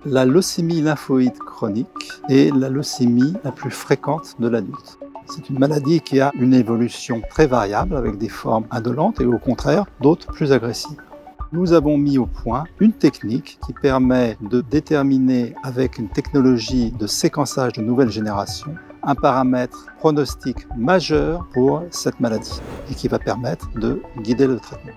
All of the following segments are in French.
La leucémie lymphoïde chronique est la leucémie la plus fréquente de l'adulte. C'est une maladie qui a une évolution très variable avec des formes indolentes et au contraire d'autres plus agressives. Nous avons mis au point une technique qui permet de déterminer avec une technologie de séquençage de nouvelle génération un paramètre pronostic majeur pour cette maladie et qui va permettre de guider le traitement.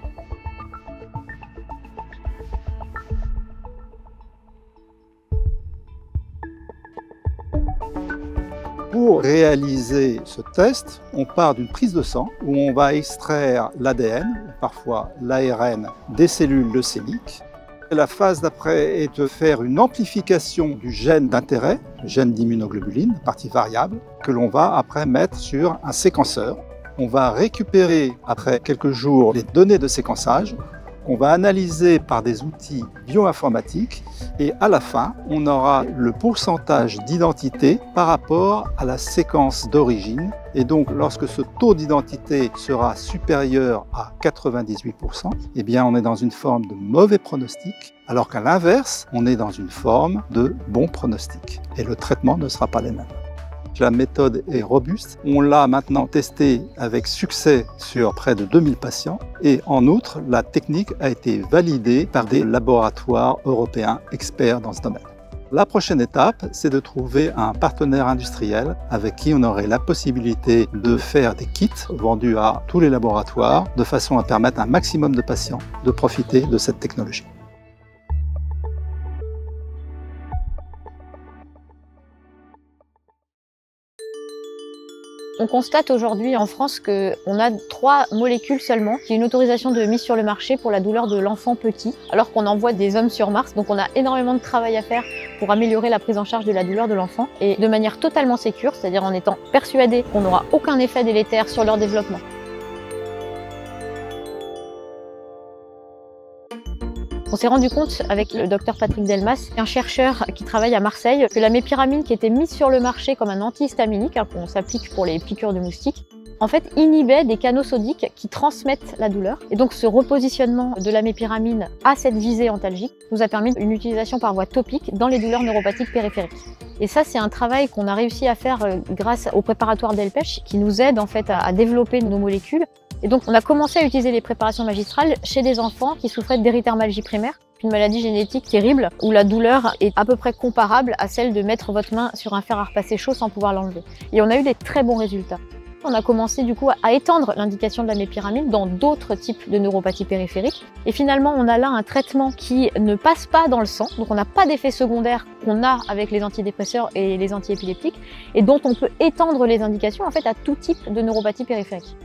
Pour réaliser ce test, on part d'une prise de sang où on va extraire l'ADN, parfois l'ARN, des cellules leucémiques. La phase d'après est de faire une amplification du gène d'intérêt, le gène d'immunoglobuline, partie variable, que l'on va après mettre sur un séquenceur. On va récupérer après quelques jours les données de séquençage qu'on va analyser par des outils bioinformatiques et à la fin, on aura le pourcentage d'identité par rapport à la séquence d'origine. Et donc, lorsque ce taux d'identité sera supérieur à 98%, eh bien, on est dans une forme de mauvais pronostic, alors qu'à l'inverse, on est dans une forme de bon pronostic. Et le traitement ne sera pas le même. La méthode est robuste. On l'a maintenant testée avec succès sur près de 2000 patients. Et en outre, la technique a été validée par des laboratoires européens experts dans ce domaine. La prochaine étape, c'est de trouver un partenaire industriel avec qui on aurait la possibilité de faire des kits vendus à tous les laboratoires de façon à permettre à un maximum de patients de profiter de cette technologie. On constate aujourd'hui en France qu'on a 3 molécules seulement qui ont une autorisation de mise sur le marché pour la douleur de l'enfant petit, alors qu'on envoie des hommes sur Mars. Donc on a énormément de travail à faire pour améliorer la prise en charge de la douleur de l'enfant et de manière totalement sécure, c'est-à-dire en étant persuadé qu'on n'aura aucun effet délétère sur leur développement. On s'est rendu compte avec le docteur Patrick Delmas, un chercheur qui travaille à Marseille, que la mépiramine qui était mise sur le marché comme un antihistaminique, qu'on s'applique pour les piqûres de moustiques, en fait inhibait des canaux sodiques qui transmettent la douleur. Et donc ce repositionnement de la mépiramine à cette visée antalgique nous a permis une utilisation par voie topique dans les douleurs neuropathiques périphériques. Et ça, c'est un travail qu'on a réussi à faire grâce au préparatoire Delpech qui nous aide en fait à développer nos molécules. Et donc, on a commencé à utiliser les préparations magistrales chez des enfants qui souffraient d'érythermalgie primaire, une maladie génétique terrible où la douleur est à peu près comparable à celle de mettre votre main sur un fer à repasser chaud sans pouvoir l'enlever. Et on a eu des très bons résultats. On a commencé du coup à étendre l'indication de la mépiramine dans d'autres types de neuropathie périphérique. Et finalement, on a là un traitement qui ne passe pas dans le sang, donc on n'a pas d'effet secondaire qu'on a avec les antidépresseurs et les antiépileptiques, et dont on peut étendre les indications en fait à tout type de neuropathie périphérique.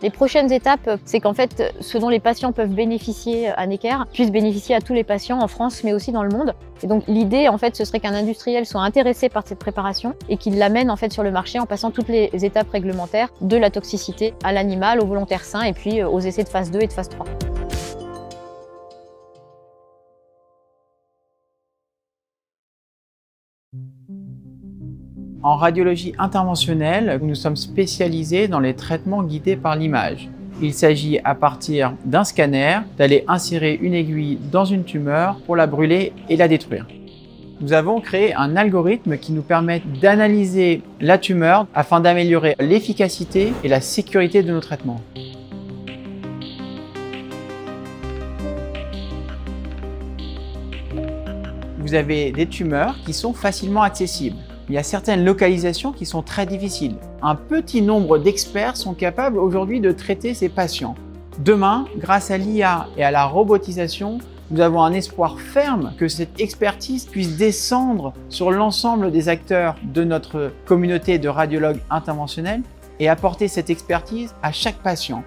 Les prochaines étapes, c'est qu'en fait, ce dont les patients peuvent bénéficier à Necker puissent bénéficier à tous les patients en France, mais aussi dans le monde. Et donc, l'idée, en fait, ce serait qu'un industriel soit intéressé par cette préparation et qu'il l'amène, en fait, sur le marché en passant toutes les étapes réglementaires de la toxicité à l'animal, au volontaire sain et puis aux essais de phase 2 et de phase 3. En radiologie interventionnelle, nous sommes spécialisés dans les traitements guidés par l'image. Il s'agit à partir d'un scanner d'aller insérer une aiguille dans une tumeur pour la brûler et la détruire. Nous avons créé un algorithme qui nous permet d'analyser la tumeur afin d'améliorer l'efficacité et la sécurité de nos traitements. Vous avez des tumeurs qui sont facilement accessibles. Il y a certaines localisations qui sont très difficiles. Un petit nombre d'experts sont capables aujourd'hui de traiter ces patients. Demain, grâce à l'IA et à la robotisation, nous avons un espoir ferme que cette expertise puisse descendre sur l'ensemble des acteurs de notre communauté de radiologues interventionnels et apporter cette expertise à chaque patient.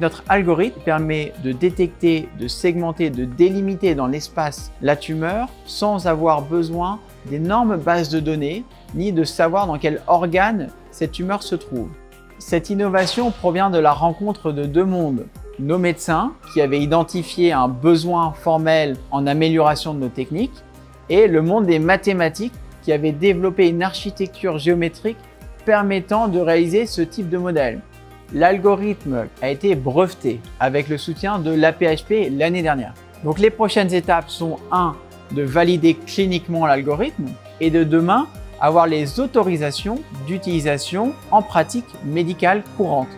Notre algorithme permet de détecter, de segmenter, de délimiter dans l'espace la tumeur sans avoir besoin d'énormes bases de données ni de savoir dans quel organe cette tumeur se trouve. Cette innovation provient de la rencontre de deux mondes. Nos médecins qui avaient identifié un besoin formel en amélioration de nos techniques et le monde des mathématiques qui avait développé une architecture géométrique permettant de réaliser ce type de modèle. L'algorithme a été breveté avec le soutien de l'AP-HP l'année dernière. Donc les prochaines étapes sont 1. de valider cliniquement l'algorithme et de demain avoir les autorisations d'utilisation en pratique médicale courante.